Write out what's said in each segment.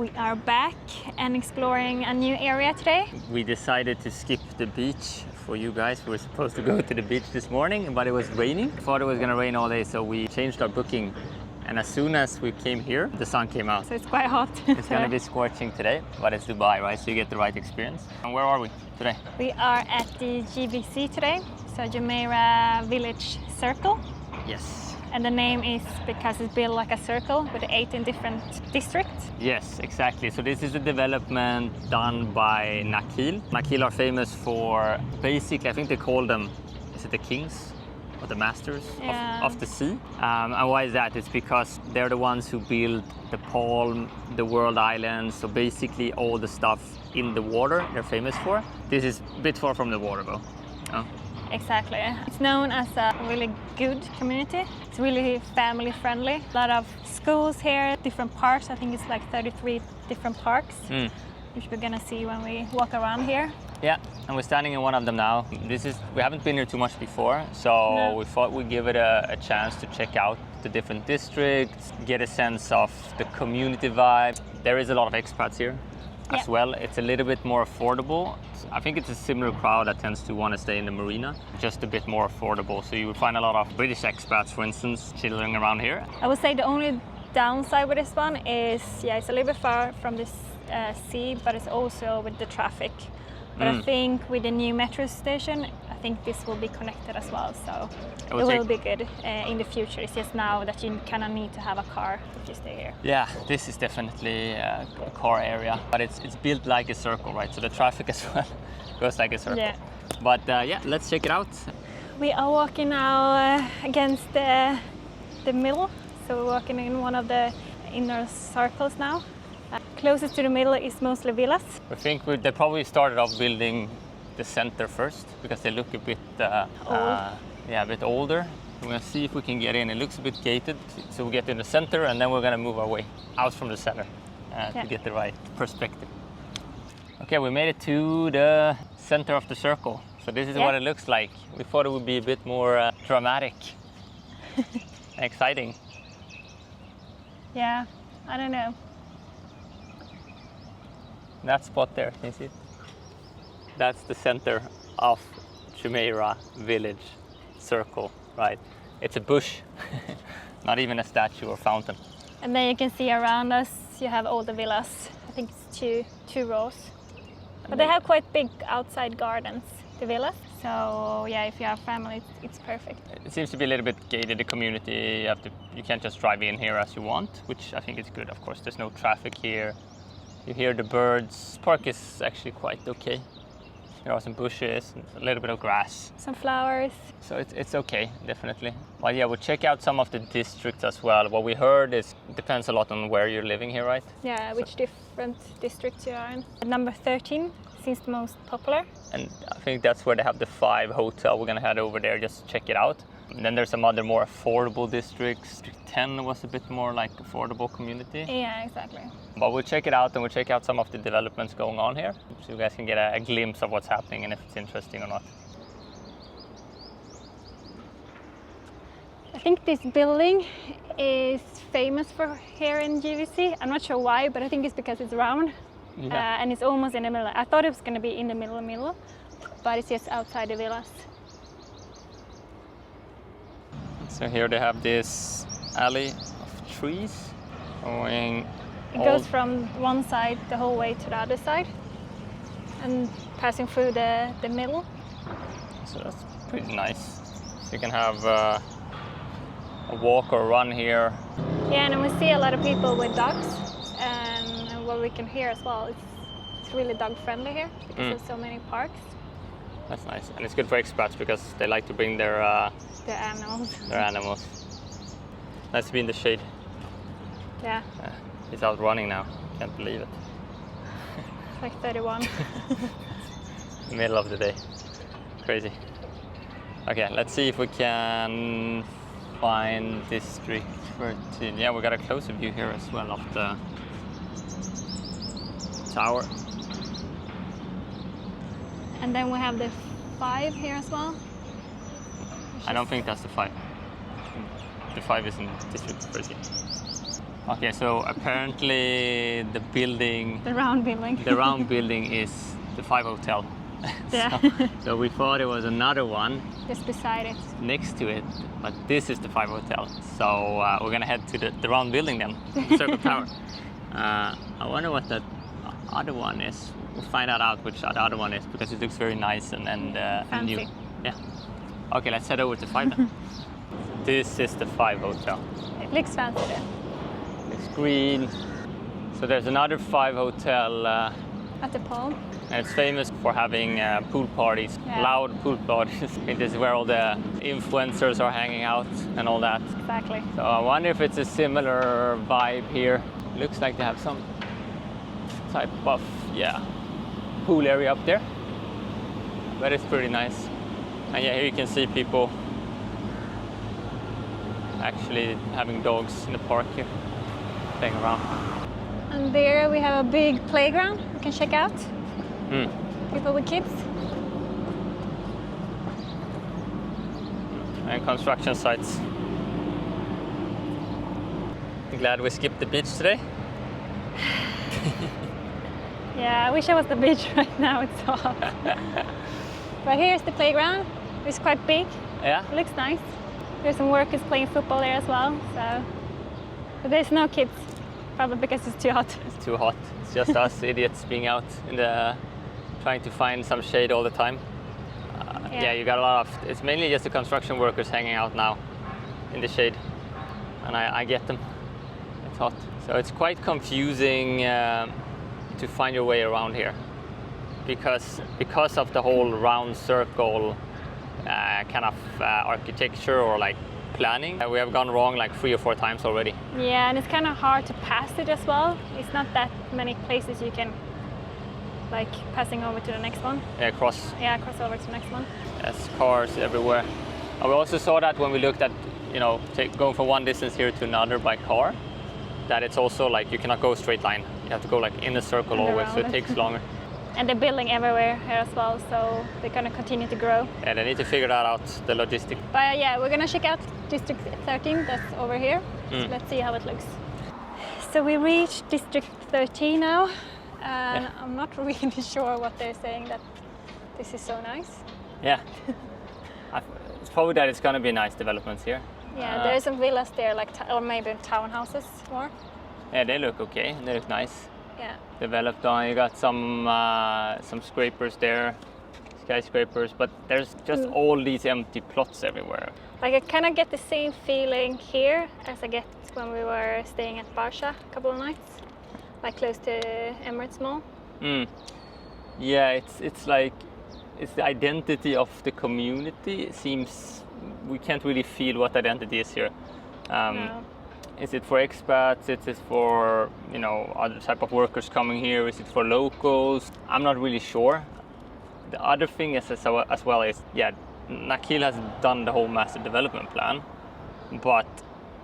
We are back and exploring a new area today. We decided to skip the beach for you guys. We were supposed to go to the beach this morning, but it was raining. Thought it was gonna rain all day, so we changed our booking. And as soon as we came here, the sun came out. So it's quite hot. It's gonna be scorching today, but it's Dubai, right? So you get the right experience. And where are we today? We are at the JVC today, so Jumeriah Village Circle. Yes. And the name is because it's built like a circle with 18 different districts. Yes, exactly. So this is a development done by Nakheel. Nakheel are famous for basically, I think they call them, is it the kings? Or the masters of the sea. And why is that? It's because they're the ones who build the Palm, the World Islands, so basically all the stuff in the water they're famous for. This is a bit far from the water though. Oh. Exactly. It's known as a really good community. It's really family friendly. A lot of schools here, different parks. I think it's like 33 different parks, which we're gonna see when we walk around here. Yeah, and we're standing in one of them now. We haven't been here too much before, so we thought we'd give it a chance to check out the different districts, get a sense of the community vibe. There is a lot of expats here as well. It's a little bit more affordable. I think it's a similar crowd that tends to want to stay in the marina, just a bit more affordable. So you will find a lot of British expats, for instance, chilling around here. I would say the only downside with this one is, it's a little bit far from the sea, but it's also with the traffic. But I think with the new metro station, I think this will be connected as well. So it will be good in the future. It's just now that you kind of need to have a car if you stay here. Yeah, this is definitely a car area, but it's built like a circle, right? So the traffic as well goes like a circle. Yeah. But yeah, let's check it out. We are walking now against the middle. So we're walking in one of the inner circles now. Closest to the middle is mostly villas. I think they probably started off building the center first because they look a bit a bit older. We're gonna see if we can get in. It looks a bit gated, so we get in the center and then we're gonna move our way out from the center to get the right perspective. Okay, we made it to the center of the circle. So this is what it looks like. We thought it would be a bit more dramatic and exciting. Yeah, I don't know. That spot there, can you see it? That's the center of Jumeriah Village Circle, right? It's a bush, not even a statue or fountain. And then you can see around us, you have all the villas. I think it's two rows. But they have quite big outside gardens, the villas. So yeah, if you have family, it's perfect. It seems to be a little bit gated, the community. You can't just drive in here as you want, which I think is good, of course. There's no traffic here. You hear the birds. Park is actually quite okay. There are some bushes, and a little bit of grass. Some flowers. So it's okay, definitely. But yeah, we'll check out some of the districts as well. What we heard is, it depends a lot on where you're living here, right? Yeah, which different districts you are in. Number 13 seems the most popular. And I think that's where they have the 5 hotel. We're gonna head over there just to check it out. And then there's some other more affordable districts. District 10 was a bit more like affordable community. Yeah, exactly. But we'll check it out and we'll check out some of the developments going on here so you guys can get a glimpse of what's happening and if it's interesting or not. I think this building is famous for here in JVC. I'm not sure why, but I think it's because it's round and it's almost in the middle. I thought it was going to be in the middle, but it's just outside the villas. So here they have this alley of trees going. It goes from one side the whole way to the other side and passing through the middle. So that's pretty nice. So you can have a walk or run here. Yeah, and we see a lot of people with dogs, and what we can hear as well, it's really dog friendly here because there's so many parks. That's nice, and it's good for expats because they like to bring their animals. Nice to be in the shade. Yeah. He's out running now. Can't believe it. It's like 31. Middle of the day. Crazy. Okay, let's see if we can find District 13. Yeah, we got a closer view here as well of the tower. And then we have the 5 here as well. I don't think that's the 5. The 5 is in District 13. Okay, so apparently the building, The round building. the round building is the 5 Hotel. Yeah. So we thought it was another one Just beside it. next to it, but this is the 5 Hotel. So we're gonna head to the round building then, the Circle Tower. I wonder what that other one is. We'll find out which the other one is because it looks very nice and new. Fancy. Yeah. Okay, let's head over to 5 then. This is the 5 Hotel. It looks fancy there. It's green. So there's another 5 Hotel. At the pole. And it's famous for having pool parties, Yeah. loud pool parties. This is where all the influencers are hanging out and all that. Exactly. So I wonder if it's a similar vibe here. Looks like they have some type of, pool area up there. But it's pretty nice. And yeah, here you can see people actually having dogs in the park here, playing around. And there we have a big playground we can check out. People with kids. And construction sites. Glad we skipped the beach today. Yeah, I wish I was the beach right now, it's so hot. But here's the playground. It's quite big. Yeah. It looks nice. There's some workers playing football there as well. So, but there's no kids, probably because it's too hot. It's too hot. It's just us idiots being out in the trying to find some shade all the time. Yeah, you got a lot of. It's mainly just the construction workers hanging out now in the shade, and I get them. It's hot, so it's quite confusing to find your way around here because of the whole round circle kind of architecture or like planning. We have gone wrong like 3 or 4 times already. Yeah, and it's kind of hard to pass it as well. It's not that many places you can like passing over to the next one. Yeah, cross over to the next one. Yes, cars everywhere. And we also saw that when we looked at, going from one distance here to another by car, that it's also like you cannot go straight line. You have to go like in a circle And always, so it around. takes longer. And they're building everywhere here as well, so they're gonna continue to grow. Yeah, they need to figure that out, the logistic. But yeah, we're gonna check out District 13, that's over here. So let's see how it looks. So we reached District 13 now, and I'm not really sure what they're saying, that this is so nice. Yeah. It's probably that it's gonna be nice developments here. Yeah, there are some villas there, like or maybe townhouses more. Yeah, they look okay. They look nice. Yeah. Developed on. You got some scrapers there, skyscrapers, but there's just all these empty plots everywhere. Like I kind of get the same feeling here as I get when we were staying at Barsha a couple of nights, like close to Emirates Mall. Yeah, it's like it's the identity of the community. It seems we can't really feel what identity is here. No. Is it for expats? Is it for other type of workers coming here? Is it for locals? I'm not really sure. The other thing is as well is Nakheel has done the whole master development plan, but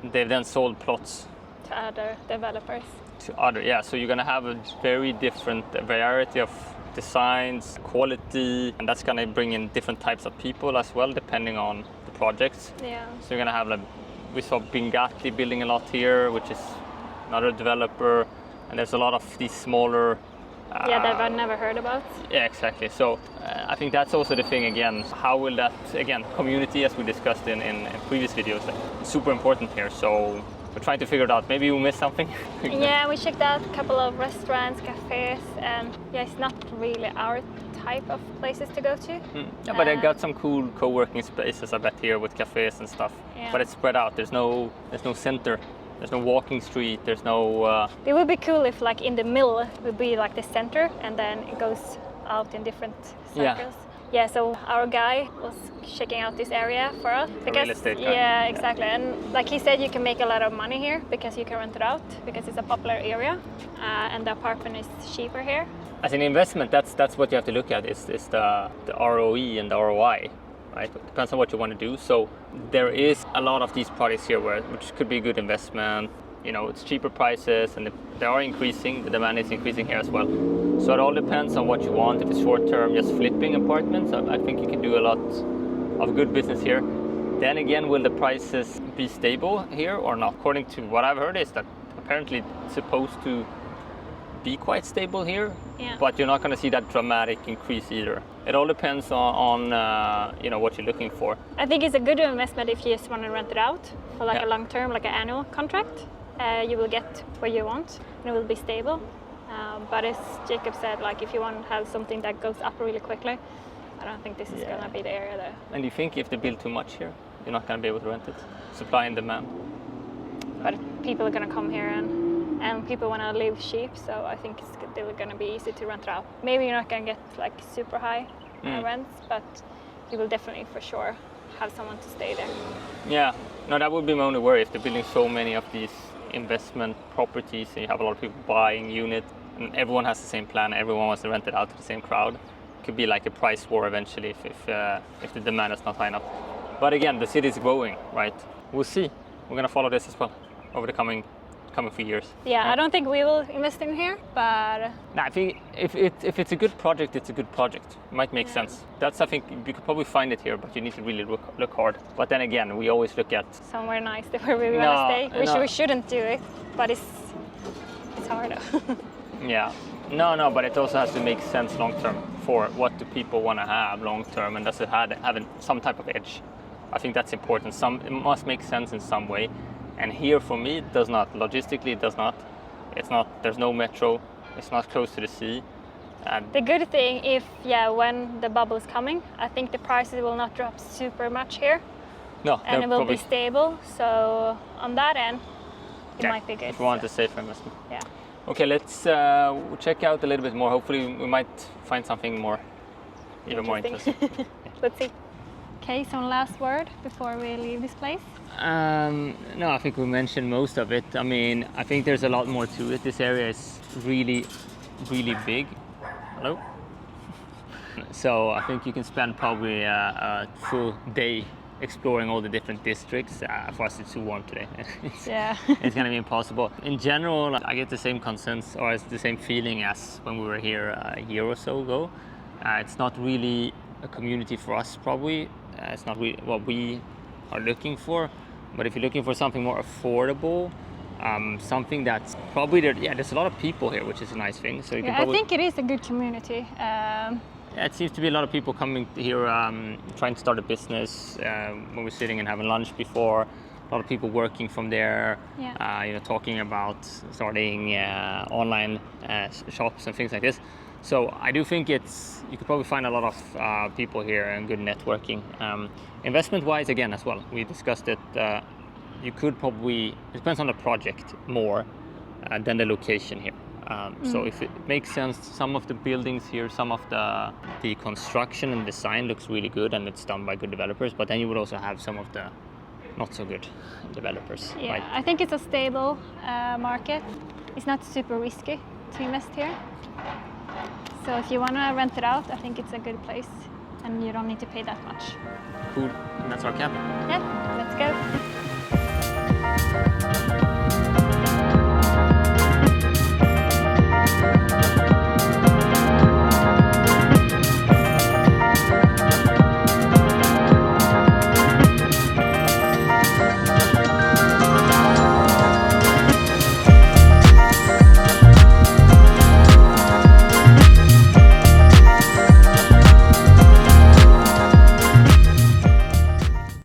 they've then sold plots To other developers. So you're gonna have a very different variety of designs, quality, and that's gonna bring in different types of people as well, depending on the projects. Yeah. So you're gonna have we saw Bingati building a lot here, which is another developer, and there's a lot of these smaller. That I've never heard about. Yeah, exactly. So I think that's also the thing again. How will that community, as we discussed in previous videos, super important here. So we're trying to figure it out. Maybe we missed something. Yeah, we checked out a couple of restaurants, cafes, and it's not really our type of places to go to. Yeah, but they got some cool co-working spaces, I bet, here with cafes and stuff. Yeah. But it's spread out. There's no center. There's no walking street. There's no. It would be cool if, like, in the middle would be like the center, and then it goes out in different circles. Yeah. So our guy was checking out this area for us real estate guy. Yeah, exactly. And like he said, you can make a lot of money here because you can rent it out because it's a popular area, and the apartment is cheaper here. As an investment, that's what you have to look at is the ROE and the ROI. Right? It depends on what you want to do. So there is a lot of these projects here which could be a good investment. It's cheaper prices and they are increasing. The demand is increasing here as well. So it all depends on what you want. If it's short term, just flipping apartments, I think you can do a lot of good business here. Then again, will the prices be stable here or not? According to what I've heard is that apparently it's supposed to be quite stable here, Yeah. but you're not going to see that dramatic increase either. It all depends on you know, what you're looking for. I think it's a good investment if you just want to rent it out for like Yeah. a long term, like an annual contract. You will get what you want and it will be stable. But as Jacob said, like if you want to have something that goes up really quickly, I don't think this is Yeah. going to be the area there. And you think if they build too much here, you're not going to be able to rent it? Supply and demand. But people are going to come here and people want to live cheap, so I think it's still going to be easy to rent it out. Maybe you're not going to get like super high rents, but you will definitely for sure have someone to stay there. Yeah, no, that would be my only worry if they're building so many of these investment properties and you have a lot of people buying units and everyone has the same plan, everyone wants to rent it out to the same crowd. It could be like a price war eventually if the demand is not high enough. But again, the city is growing, right? We'll see. We're going to follow this as well over the coming few years. Yeah, I don't think we will invest in here, but No, I think if it's a good project, it's a good project. It might make sense. That's, I think, you could probably find it here, but you need to really look hard. But then again, we always look at... somewhere nice where we want to stay. No. We shouldn't do it, but it's hard. Yeah. No, but it also has to make sense long term for what do people want to have long term, and does it have some type of edge? I think that's important. It must make sense in some way. And here for me, it does not. Logistically, it does not. It's not. There's no metro. It's not close to the sea. The good thing, when the bubble is coming, I think the prices will not drop super much here, No, and it will probably, be stable. So on that end, it might be good. If you want a safer investment. Yeah. Okay, let's check out a little bit more. Hopefully, we might find something more, even more interesting. Let's see. Okay, some last word before we leave this place. No, I think we mentioned most of it. I mean, I think there's a lot more to it. This area is really, really big. Hello? So I think you can spend probably a full day exploring all the different districts. For us, it's too warm today. It's going to be impossible. In general, I get the same consensus or the same feeling as when we were here a year or so ago. It's not really a community for us, probably. It's not really what we are looking for. But if you're looking for something more affordable, something that's probably there's a lot of people here, which is a nice thing. So you can I think it is a good community. It seems to be a lot of people coming here trying to start a business. When we're sitting and having lunch before, a lot of people working from there. Talking about starting online shops and things like this. So I do think you could probably find a lot of people here and good networking. Investment-wise, again, as well, we discussed it. You could probably, it depends on the project more than the location here. So if it makes sense, some of the buildings here, some of the construction and design looks really good and it's done by good developers, but then you would also have some of the not so good developers. Yeah, right? I think it's a stable market. It's not super risky to invest here. So if you want to rent it out, I think it's a good place and you don't need to pay that much. Cool, and that's our camp. Yeah, let's go.